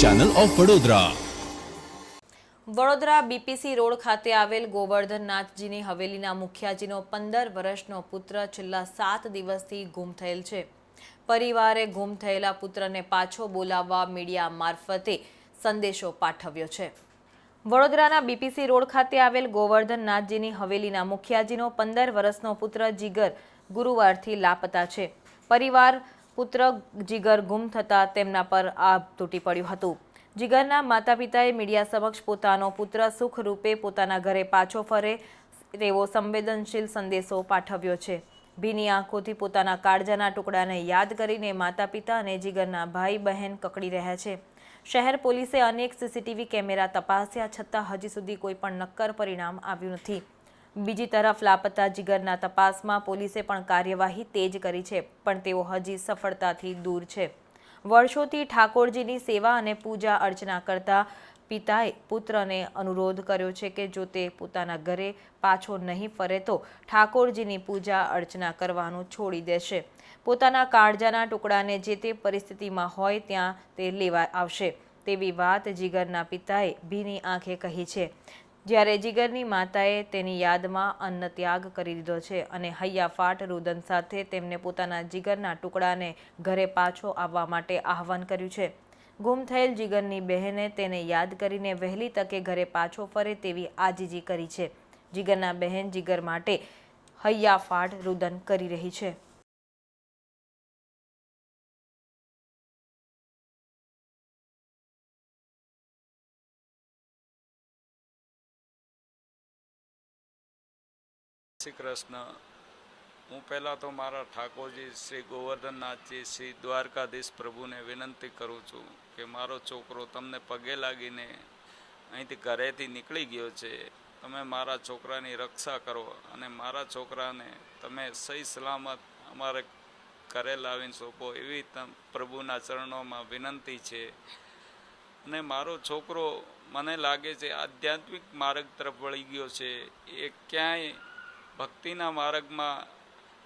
Channel of Vadodara. Vadodara BPC road ખાતે આવેલ ગોવર્ધનનાથજીની હવેલીના મુખિયાજીનો 15 વર્ષનો પુત્ર છેલ્લા 7 દિવસથી ગુમ થયેલ છે। પરિવારે ગુમ થયેલા પુત્રને પાછો બોલાવવા મીડિયા મારફતે સંદેશો પાઠવ્યો છે। વડોદરાના બીપીસી રોડ ખાતે આવેલ ગોવર્ધનનાથજીની હવેલીના મુખિયાજીનો 15 વર્ષનો પુત્ર જીગર ગુરુવારથી લાપતા છે। પરિવાર પુત્ર જીગર ગુમ થતા તેમના પર આભ તૂટી પડ્યું હતું। જીગરના માતા પિતાએ મીડિયા સમક્ષ પોતાનો પુત્ર સુખરૂપે પોતાના ઘરે પાછો ફરે તેવો સંવેદનશીલ સંદેશો પાઠવ્યો છે। ભીની આંખોથી પોતાના કાળજાના ટુકડાને યાદ કરીને માતા પિતા અને જીગરના ભાઈ બહેન કકડી રહ્યા છે। શહેર પોલીસે અનેક સીસીટીવી કેમેરા તપાસ્યા છતાં હજી સુધી કોઈ પણ નક્કર પરિણામ આવ્યું નથી। બીજી તરફ લાપતા જીગરના તપાસમાં પોલીસે પણ કાર્યવાહી તેજ કરી છે, પણ તેઓ હજી સફળતાથી દૂર છે। વર્ષોથી ઠાકોરજીની સેવા અને પૂજા અર્ચના કરતા પિતાએ પુત્રને અનુરોધ કર્યો છે કે જો તે પોતાના ઘરે પાછો નહીં ફરે તો ઠાકોરજીની પૂજા અર્ચના કરવાનું છોડી દેશે। પોતાના કાળજાના ટુકડાને જે તે પરિસ્થિતિમાં હોય ત્યાં તે લેવા આવશે તેવી વાત જીગરના પિતાએ ભીની આંખે કહી છે। જ્યારે જીગરની માતાએ તેની યાદમાં અન્ન ત્યાગ કરી દીધો છે અને હૈયાફાટ રુદન સાથે તેમને પોતાના જીગરના ટુકડાને ઘરે પાછો આવવા માટે આહવાન કર્યું છે। ગુમ થયેલ જીગરની બહેને તેને યાદ કરીને વહેલી તકે ઘરે પાછો ફરે તેવી આજીજી કરી છે। જીગરના બહેન જીગર માટે હૈયાફાટ રુદન કરી રહી છે। શ્રી કૃષ્ણ। હું પહેલાં તો મારા ઠાકોરજી શ્રી ગોવર્ધનનાથજી શ્રી દ્વારકાધીશ પ્રભુને વિનંતી કરું છું કે મારો છોકરો તમને પગે લાગીને અહીંથી ઘરેથી નીકળી ગયો છે, તમે મારા છોકરાની રક્ષા કરો અને મારા છોકરાને તમે સહી સલામત અમારે ઘરે લાવીને સોંપો એવી પ્રભુના ચરણોમાં વિનંતી છે। અને મારો છોકરો મને લાગે છે આધ્યાત્મિક માર્ગ તરફ વળી ગયો છે, એ ક્યાંય ભક્તિના માર્ગમાં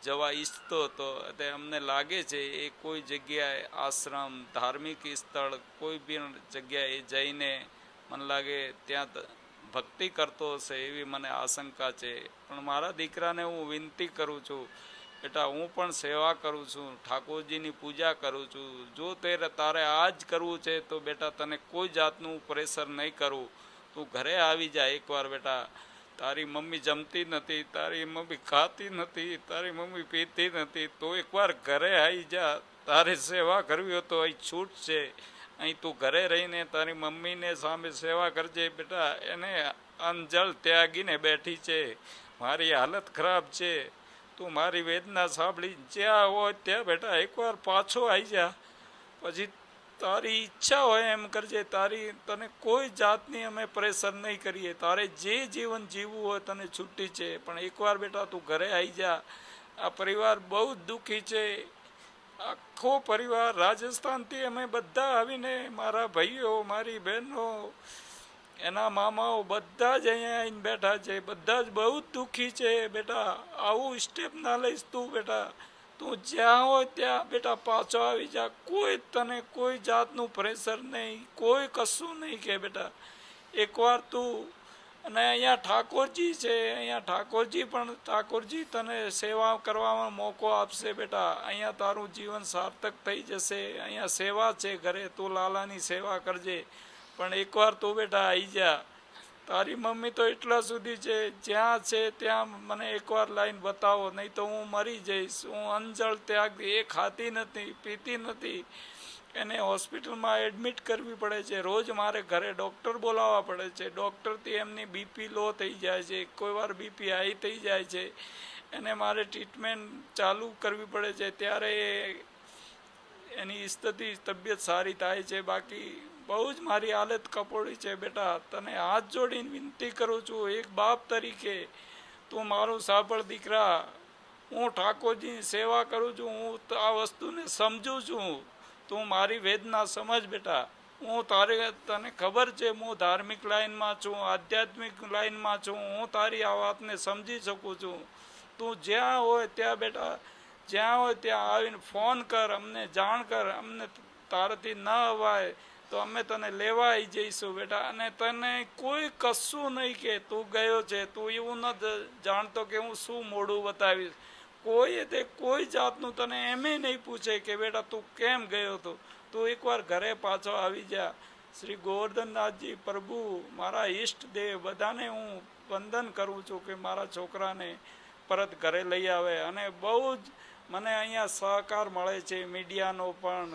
જવા ઈચ્છતો હતો। તે અમને લાગે છે એ કોઈ જગ્યાએ આશ્રમ ધાર્મિક સ્થળ કોઈ બી જગ્યાએ જઈને મને લાગે ત્યાં ભક્તિ કરતો હશે એવી મને આશંકા છે। પણ મારા દીકરાને હું વિનંતી કરું છું, બેટા હું પણ સેવા કરું છું, ઠાકોરજીની પૂજા કરું છું, જો તારે આ જ કરવું છે તો બેટા તને કોઈ જાતનું પ્રેશર નહીં કરું, તું ઘરે આવી જા એકવાર બેટા। તારી મમ્મી જમતી નથી, તારી મમ્મી ખાતી નથી, તારી મમ્મી પીતી નથી, તો એકવાર ઘરે આવી જા। તારે સેવા કરવી હોય તો અહીં છૂટ છે, અહીં તું ઘરે રહીને તારી મમ્મીને સામે સેવા કરજે બેટા। એને અંજળ ત્યાગીને બેઠી છે, મારી હાલત ખરાબ છે, તું મારી વેદના સાંભળી જ્યાં હોય ત્યાં બેટા એકવાર પાછો આવી જા, પછી તારી ઈચ્છા હોય એમ કરજે। તને કોઈ જાતની અમે પ્રેશર નહીં કરીએ, તારે જે જીવન જીવવું હોય તને છૂટી છે, પણ એકવાર બેટા તું ઘરે આવી જા। આ પરિવાર બહુ જ દુઃખી છે, આખો પરિવાર રાજસ્થાનથી અમે બધા આવીને મારા ભાઈઓ મારી બહેનો એના મામાઓ બધા જ અહીંયા આવીને બેઠા છે, બધા જ બહુ જ દુઃખી છે બેટા। આવું સ્ટેપ ના લઈશ તું બેટા, તું જ્યાં હોય ત્યાં બેટા પાછો આવી જા। તને કોઈ જાતનું પ્રેશર નહીં, કોઈ કશું નહીં કે બેટા એકવાર તું, અને અહીંયા ઠાકોરજી છે, અહીંયા ઠાકોરજી તને સેવા કરવામાં મોકો આપશે બેટા। અહીંયા તારું જીવન સાર્થક થઈ જશે, અહીંયા સેવા છે ઘરે, તું લાલાની સેવા કરજે, પણ એકવાર તું બેટા આવી જા। તારી મમ્મી તો એટલા સુધી છે, જ્યાં છે ત્યાં મને એકવાર લાઈન બતાવો, નહીં તો હું મરી જઈશ। હું અંજળ ત્યાગ, એ ખાતી નથી પીતી નથી, એને હોસ્પિટલમાં એડમિટ કરવી પડે છે, રોજ મારે ઘરે ડૉક્ટર બોલાવવા પડે છે, ડૉક્ટરથી એમની બીપી લો થઈ જાય છે, કોઈ વાર બીપી હાઈ થઈ જાય છે, એને મારે ટ્રીટમેન્ટ ચાલુ કરવી પડે છે, ત્યારે એની તબિયત સારી થાય છે। બાકી બહુ જ મારી હાલત કપોળી છે બેટા, તને હાથ જોડીને વિનંતી કરું છું એક બાપ તરીકે, તું મારું સાંભળ દીકરા। હું ઠાકોરજીની સેવા કરું છું, હું આ વસ્તુને સમજું છું, તું મારી વેદના સમજ બેટા। તને ખબર છે હું ધાર્મિક લાઈનમાં છું, આધ્યાત્મિક લાઈનમાં છું, હું તારી આ વાતને સમજી શકું છું। તું જ્યાં હોય ત્યાં બેટા, જ્યાં હોય ત્યાં આવીને ફોન કર, અમને જાણ કર, અમને તારાથી ન અવાય તો અમે તને લેવા આવી જઈશું બેટા. અને તને કોઈ કશું નહીં કે તું ગયો છે, તું એવું ન જાણતો કે હું શું મોઢું બતાવીશ. કોઈ જાતનું તને એમે નહીં પૂછે કે બેટા તું કેમ ગયો હતો. તું એકવાર ઘરે પાછો આવી જા. શ્રી ગોવર્ધનનાથજી પ્રભુ, મારા ઈષ્ટદેવ બધાને હું વંદન કરું છું કે મારા છોકરાને પરત ઘરે લઈ આવે. અને બહુ જ મને અહીંયા સહકાર મળે છે, મીડિયાનો પણ,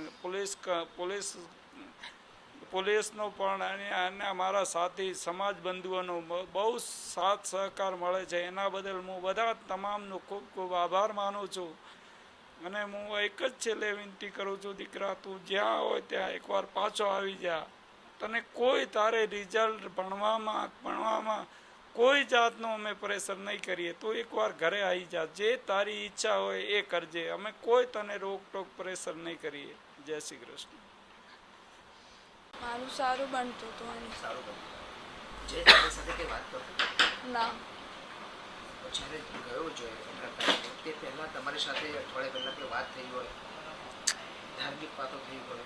પોલીસનો પણ, અને મારા સાથી સમાજ બંધુઓનો બહુ સાથ સહકાર મળે છે. એના બદલ હું બધા તમામનો ખૂબ ખૂબ આભાર માનું છું. અને હું એક જ છેલ્લે વિનંતી કરું છું, દીકરા તું જ્યાં હોય ત્યાં એકવાર પાછો આવી જા. તને કોઈ તારે રિઝલ્ટ ભણવામાં કોઈ જાતનું અમે પ્રેશર નહીં કરીએ. તું એકવાર ઘરે આવી જા, જે તારી ઈચ્છા હોય એ કરજે. અમે કોઈ તને રોકટોક પ્રેશર નહીં કરીએ. જય શ્રી કૃષ્ણ. મારું સારું બનતું હતું અને સારું બન્યું. જે તારી સાથે કંઈ વાત કરતો ના જ્યારે ગયો જોઈએ તે પહેલાં તમારી સાથે અઠવાડિયા પહેલાં કંઈ વાત થઈ હોય, ધાર્મિક વાતો થઈ હોય,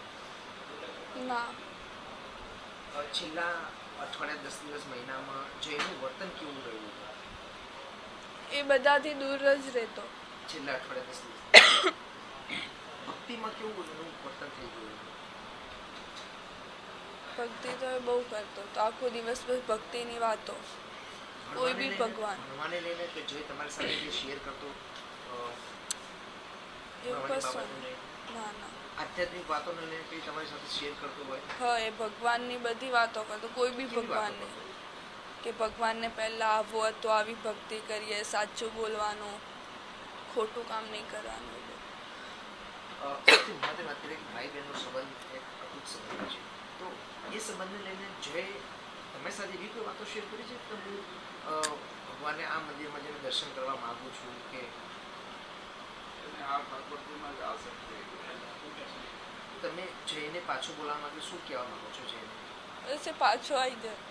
ના છેલ્લા અઠવાડિયા 10 દિવસ મહિનામાં જયનું વર્તન કેવું રહ્યું હતું? એ બધાથી દૂર જ રહેતો. છેલ્લા અઠવાડિયા 10 દિવસ ભક્તિમાં કેવું એનું વર્તન થઈ ગયું? ભક્તિ તો એ બહુ કરતો તો આખો દિવસ બસ ભક્તિની વાતો, કોઈ બી ભગવાન. ભણવાને લઈને કે જે તમારી સાથે જે શેર કરતો એવું ભણવાની કશું બાબતોને, ના ના આધ્યાત્મિક વાતોને લઈને કંઈ તમારી સાથે શેર કરતો હોય? હા, એ ભગવાનની બધી વાતો કરતો, કોઈ બી કેવી વાતો ભગવાનની, કરતો? કે ભગવાનને પહેલાં આવવું હોય તો આવી ભક્તિ કરીએ, સાચું બોલવાનું, ખોટું કામ નહીં કરવાનું. એ બધું. સૌથી મહત્વની વાત કરીએ કે ભાઈ બહેનનો સંબંધ એક અતૂટ સંબંધ છે. તો એ સંબંધને લઈને જય તમારી સાથે એવી કોઈ વાતો શેર કરી છે કે હું ભગવાનને આ મંદિરમાં જઈને દર્શન કરવા માગું છું, કે તમે જઈને પાછું બોલાવવા માટે શું કહેવા માંગો છો? જઈને બસ એ પાછો આવી જાય.